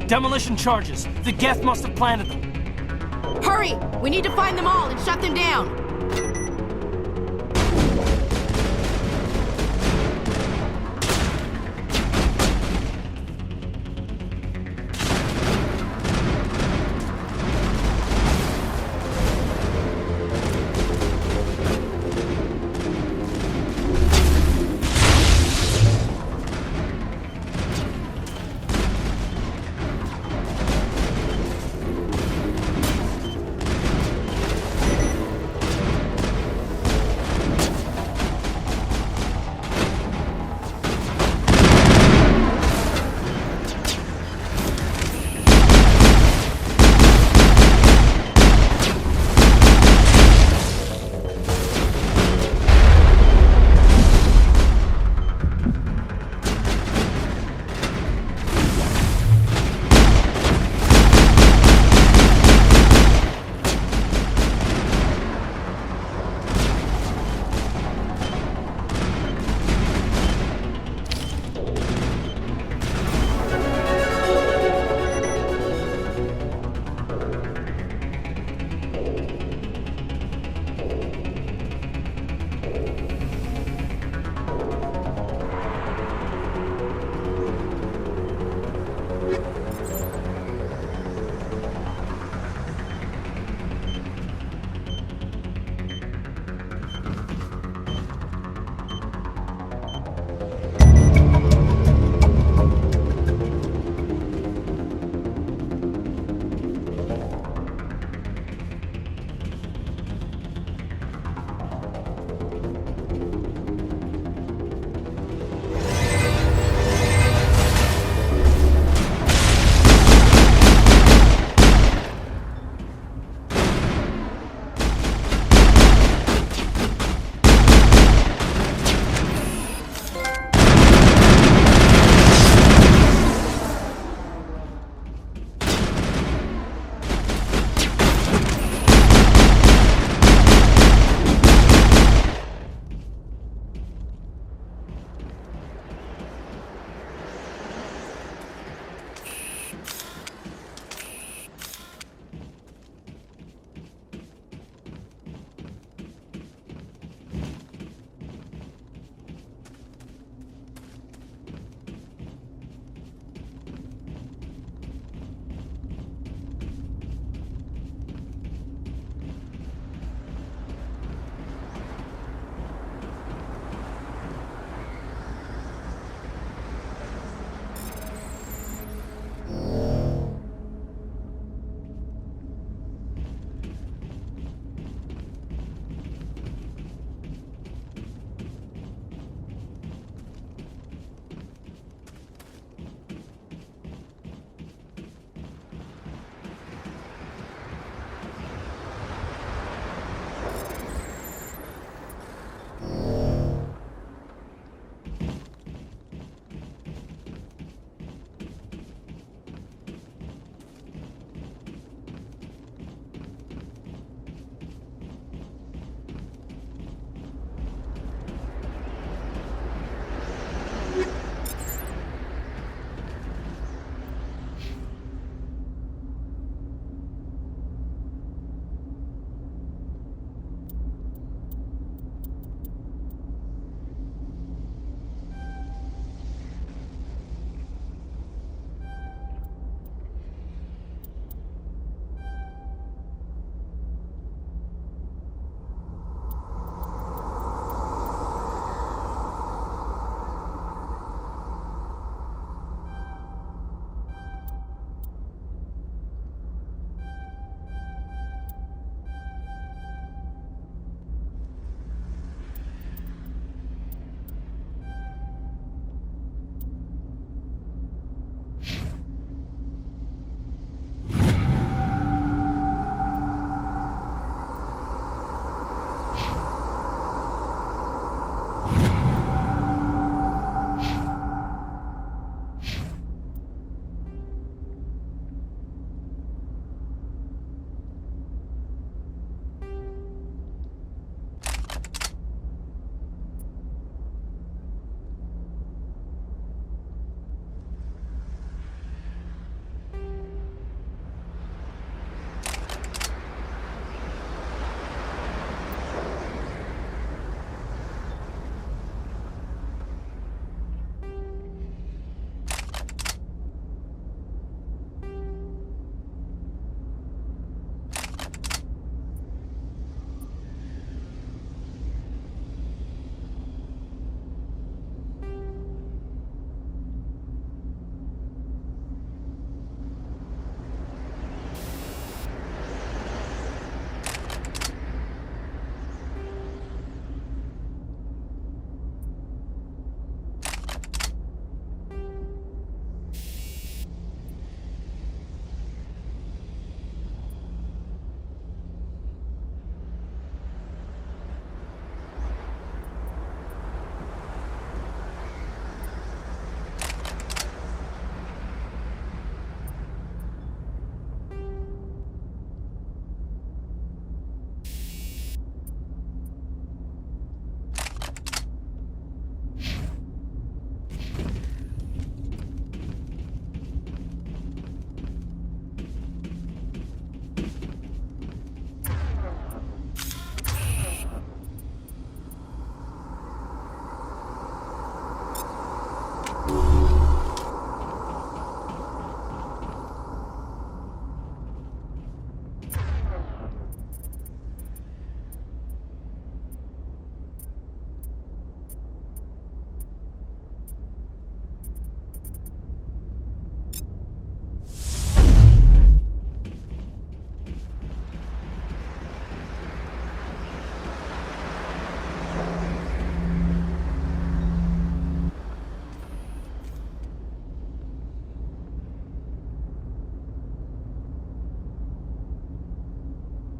Demolition charges. The Geth must have planted them. Hurry! We need to find them all and shut them down!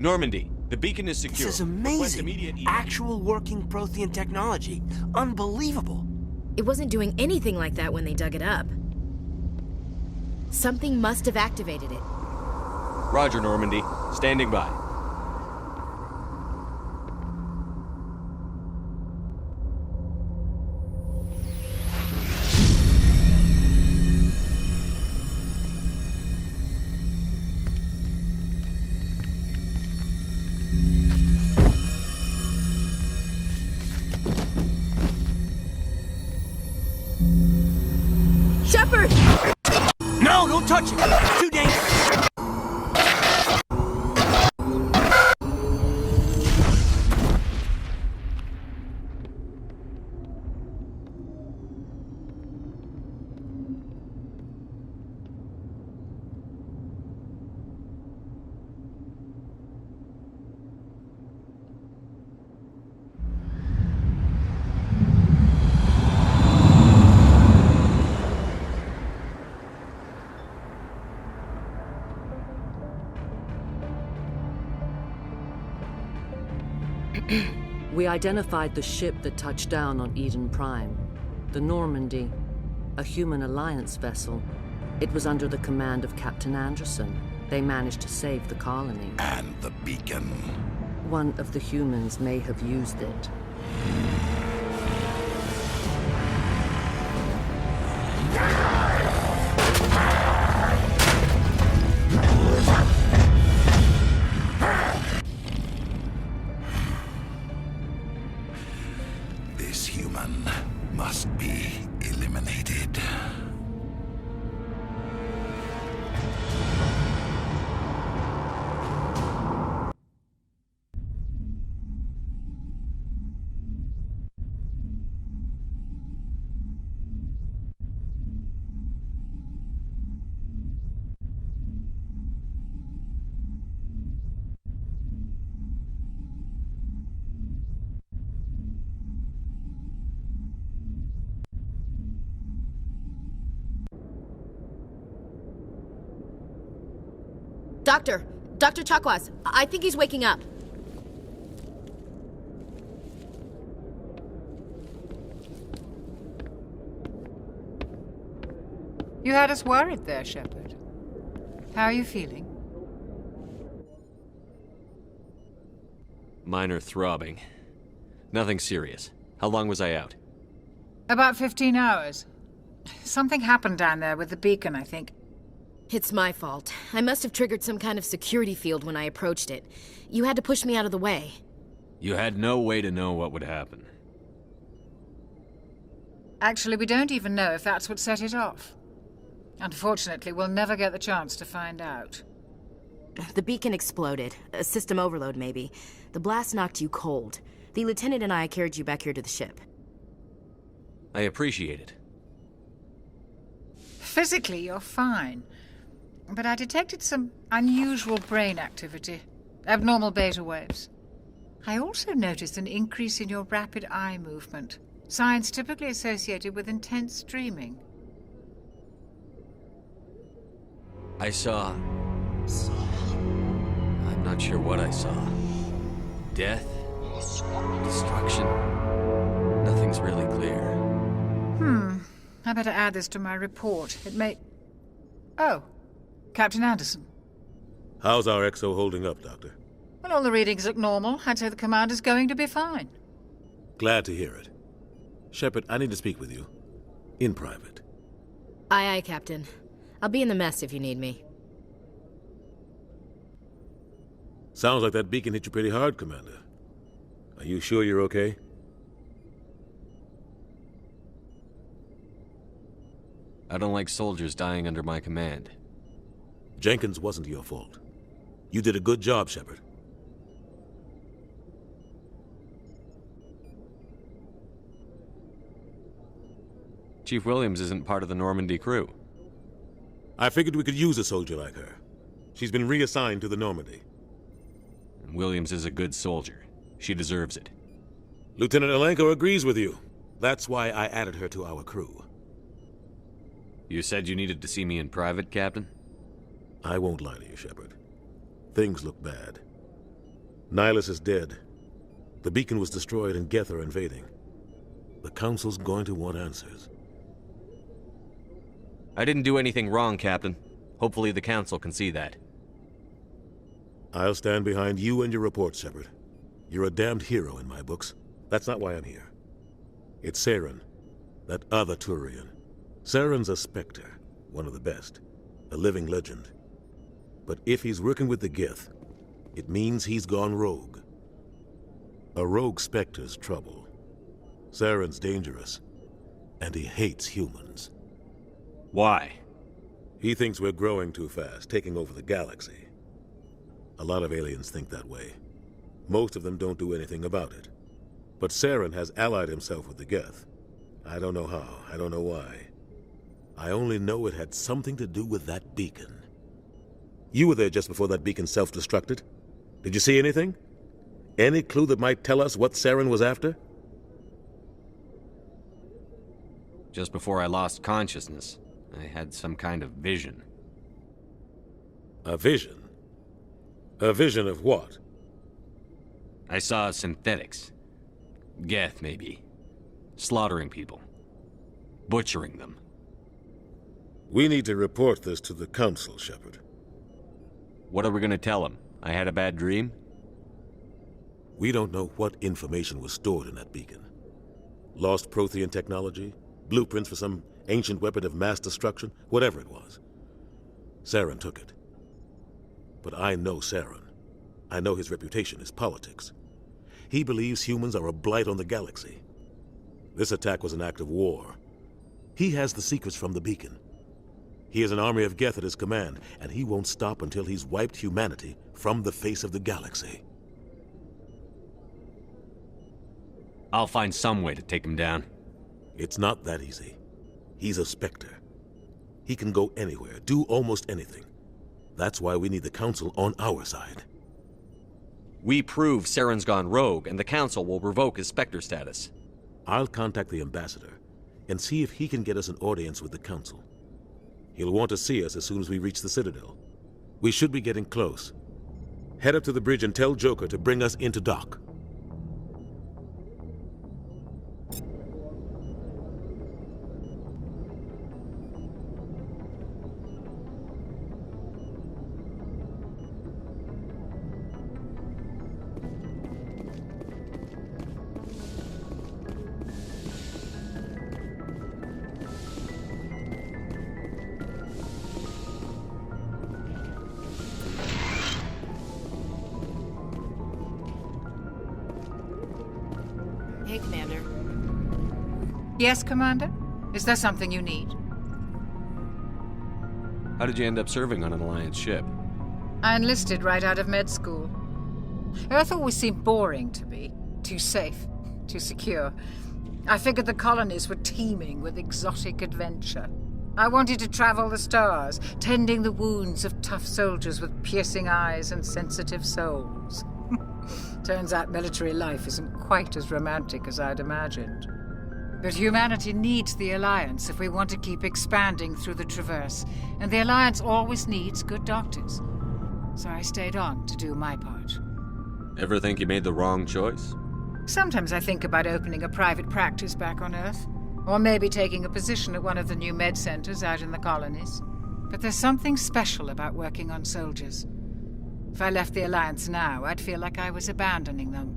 Normandy, the beacon is secure. This is Request amazing. immediate- Actual working Prothean technology. Unbelievable. It wasn't doing anything like that when they dug it up. Something must have activated it. Roger, Normandy. Standing by. Shepard! No, don't touch it. It's too dangerous. We identified the ship that touched down on Eden Prime. The Normandy, a human alliance vessel. It was under the command of Captain Anderson. They managed to save the colony. And the beacon. One of the humans may have used it. This human must be eliminated. Dr. Chakwas, I think he's waking up. You had us worried there, Shepard. How are you feeling? Minor throbbing. Nothing serious. How long was I out? About 15 hours. Something happened down there with the beacon, I think. It's my fault. I must have triggered some kind of security field when I approached it. You had to push me out of the way. You had no way to know what would happen. Actually, we don't even know if that's what set it off. Unfortunately, we'll never get the chance to find out. The beacon exploded. A system overload, maybe. The blast knocked you cold. The lieutenant and I carried you back here to the ship. I appreciate it. Physically, you're fine. But I detected some unusual brain activity. Abnormal beta waves. I also noticed an increase in your rapid eye movement. Signs typically associated with intense dreaming. I saw... I'm not sure what I saw. Death? Destruction? Nothing's really clear. I better add this to my report. It may... Oh, Captain Anderson. How's our XO holding up, Doctor? Well, all the readings look normal. I'd say the commander's going to be fine. Glad to hear it. Shepard, I need to speak with you. In private. Aye, aye, Captain. I'll be in the mess if you need me. Sounds like that beacon hit you pretty hard, Commander. Are you sure you're okay? I don't like soldiers dying under my command. Jenkins wasn't your fault. You did a good job, Shepard. Chief Williams isn't part of the Normandy crew. I figured we could use a soldier like her. She's been reassigned to the Normandy. And Williams is a good soldier. She deserves it. Lieutenant Alenko agrees with you. That's why I added her to our crew. You said you needed to see me in private, Captain? I won't lie to you, Shepard. Things look bad. Nihilus is dead. The beacon was destroyed and Geth are invading. The Council's going to want answers. I didn't do anything wrong, Captain. Hopefully the Council can see that. I'll stand behind you and your report, Shepard. You're a damned hero in my books. That's not why I'm here. It's Saren, that other Turian. Saren's a Spectre, one of the best, a living legend. But if he's working with the Geth, it means he's gone rogue. A rogue Spectre's trouble. Saren's dangerous, and he hates humans. Why? He thinks we're growing too fast, taking over the galaxy. A lot of aliens think that way. Most of them don't do anything about it. But Saren has allied himself with the Geth. I don't know how, I don't know why. I only know it had something to do with that beacon. You were there just before that beacon self-destructed. Did you see anything? Any clue that might tell us what Saren was after? Just before I lost consciousness, I had some kind of vision. A vision? A vision of what? I saw synthetics. Geth, maybe. Slaughtering people. Butchering them. We need to report this to the Council, Shepard. What are we gonna tell them? I had a bad dream? We don't know what information was stored in that beacon. Lost Prothean technology? Blueprints for some ancient weapon of mass destruction? Whatever it was. Saren took it. But I know Saren. I know his reputation is politics. He believes humans are a blight on the galaxy. This attack was an act of war. He has the secrets from the beacon. He has an army of Geth at his command, and he won't stop until he's wiped humanity from the face of the galaxy. I'll find some way to take him down. It's not that easy. He's a Spectre. He can go anywhere, do almost anything. That's why we need the Council on our side. We prove Saren's gone rogue, and the Council will revoke his Spectre status. I'll contact the Ambassador and see if he can get us an audience with the Council. He'll want to see us as soon as we reach the Citadel. We should be getting close. Head up to the bridge and tell Joker to bring us into dock. Hey, Commander. Yes, Commander? Is there something you need? How did you end up serving on an Alliance ship? I enlisted right out of med school. Earth always seemed boring to me. Too safe, too secure. I figured the colonies were teeming with exotic adventure. I wanted to travel the stars, tending the wounds of tough soldiers with piercing eyes and sensitive souls. Turns out military life isn't quite as romantic as I'd imagined. But humanity needs the Alliance if we want to keep expanding through the Traverse, and the Alliance always needs good doctors. So I stayed on to do my part. Ever think you made the wrong choice? Sometimes I think about opening a private practice back on Earth, or maybe taking a position at one of the new med centers out in the colonies. But there's something special about working on soldiers. If I left the Alliance now, I'd feel like I was abandoning them.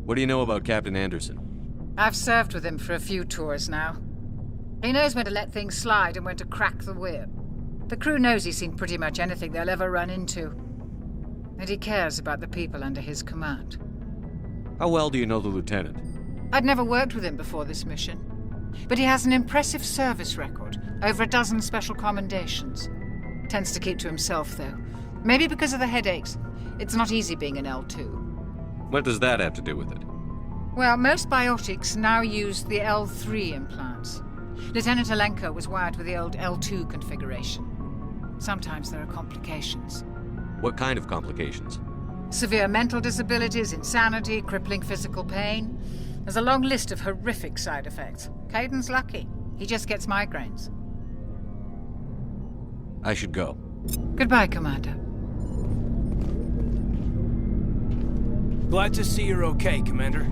What do you know about Captain Anderson? I've served with him for a few tours now. He knows when to let things slide and when to crack the whip. The crew knows he's seen pretty much anything they'll ever run into. And he cares about the people under his command. How well do you know the Lieutenant? I'd never worked with him before this mission. But he has an impressive service record, over a dozen special commendations. Tends to keep to himself, though. Maybe because of the headaches. It's not easy being an L2. What does that have to do with it? Well, most biotics now use the L3 implants. Lieutenant Alenko was wired with the old L2 configuration. Sometimes there are complications. What kind of complications? Severe mental disabilities, insanity, crippling physical pain. There's a long list of horrific side effects. Caden's lucky. He just gets migraines. I should go. Goodbye, Commander. Glad to see you're okay, Commander.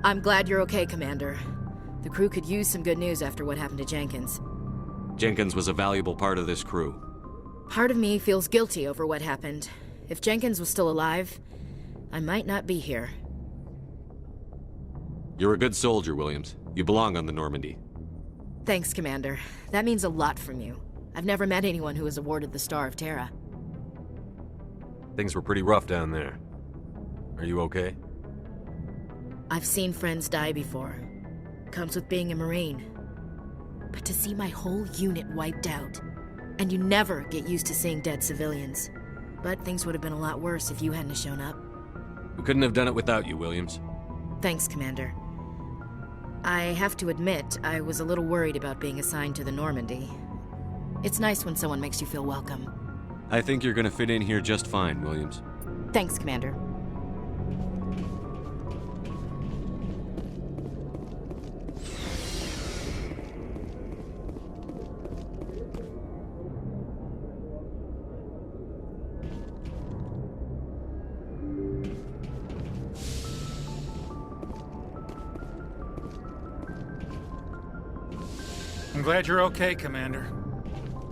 I'm glad you're okay, Commander. The crew could use some good news after what happened to Jenkins. Jenkins was a valuable part of this crew. Part of me feels guilty over what happened. If Jenkins was still alive, I might not be here. You're a good soldier, Williams. You belong on the Normandy. Thanks, Commander. That means a lot from you. I've never met anyone who was awarded the Star of Terra. Things were pretty rough down there. Are you okay? I've seen friends die before. Comes with being a Marine. But to see my whole unit wiped out, and you never get used to seeing dead civilians. But things would have been a lot worse if you hadn't shown up. We couldn't have done it without you, Williams. Thanks, Commander. I have to admit, I was a little worried about being assigned to the Normandy. It's nice when someone makes you feel welcome. I think you're gonna fit in here just fine, Williams. Thanks, Commander. I'm glad you're okay, Commander.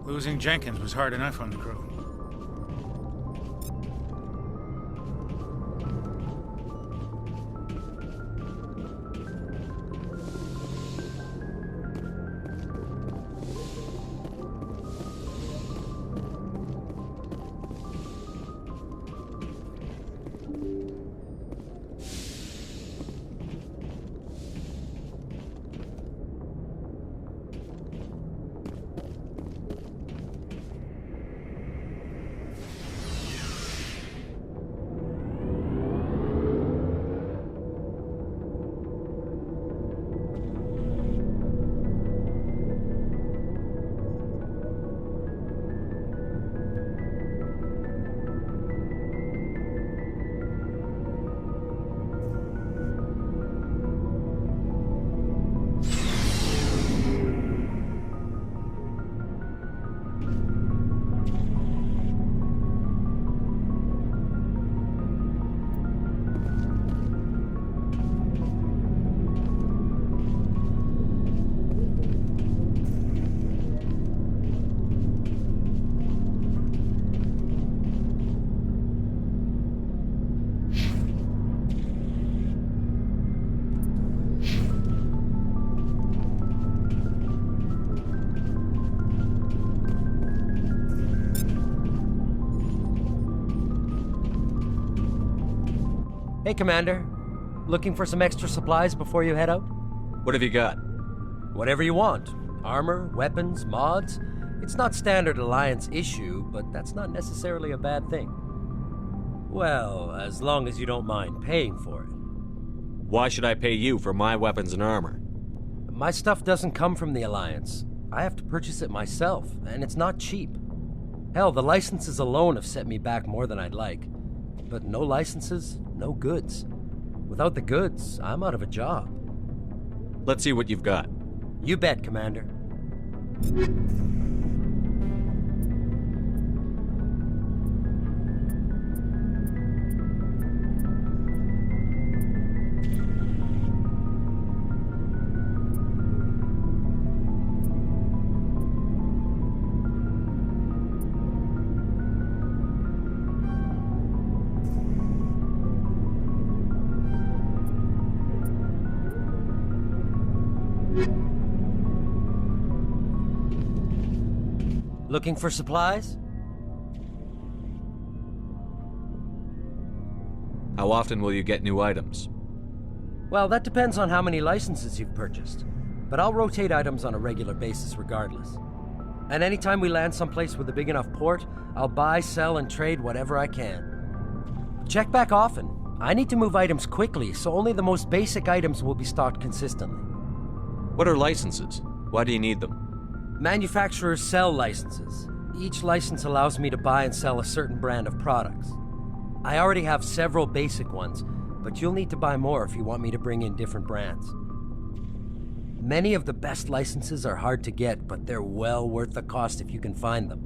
Losing Jenkins was hard enough on the crew. Hey, Commander. Looking for some extra supplies before you head out? What have you got? Whatever you want. Armor, weapons, mods. It's not standard Alliance issue, but that's not necessarily a bad thing. Well, as long as you don't mind paying for it. Why should I pay you for my weapons and armor? My stuff doesn't come from the Alliance. I have to purchase it myself, and it's not cheap. Hell, the licenses alone have set me back more than I'd like. But no licenses, no goods. Without the goods, I'm out of a job. Let's see what you've got. You bet, Commander. Looking for supplies? How often will you get new items? Well, that depends on how many licenses you've purchased. But I'll rotate items on a regular basis regardless. And anytime we land someplace with a big enough port, I'll buy, sell, and trade whatever I can. Check back often. I need to move items quickly, so only the most basic items will be stocked consistently. What are licenses? Why do you need them? Manufacturers sell licenses. Each license allows me to buy and sell a certain brand of products. I already have several basic ones, but you'll need to buy more if you want me to bring in different brands. Many of the best licenses are hard to get, but they're well worth the cost if you can find them.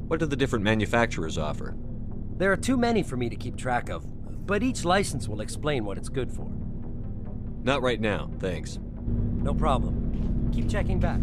What do the different manufacturers offer? There are too many for me to keep track of, but each license will explain what it's good for. Not right now, thanks. No problem. Keep checking back.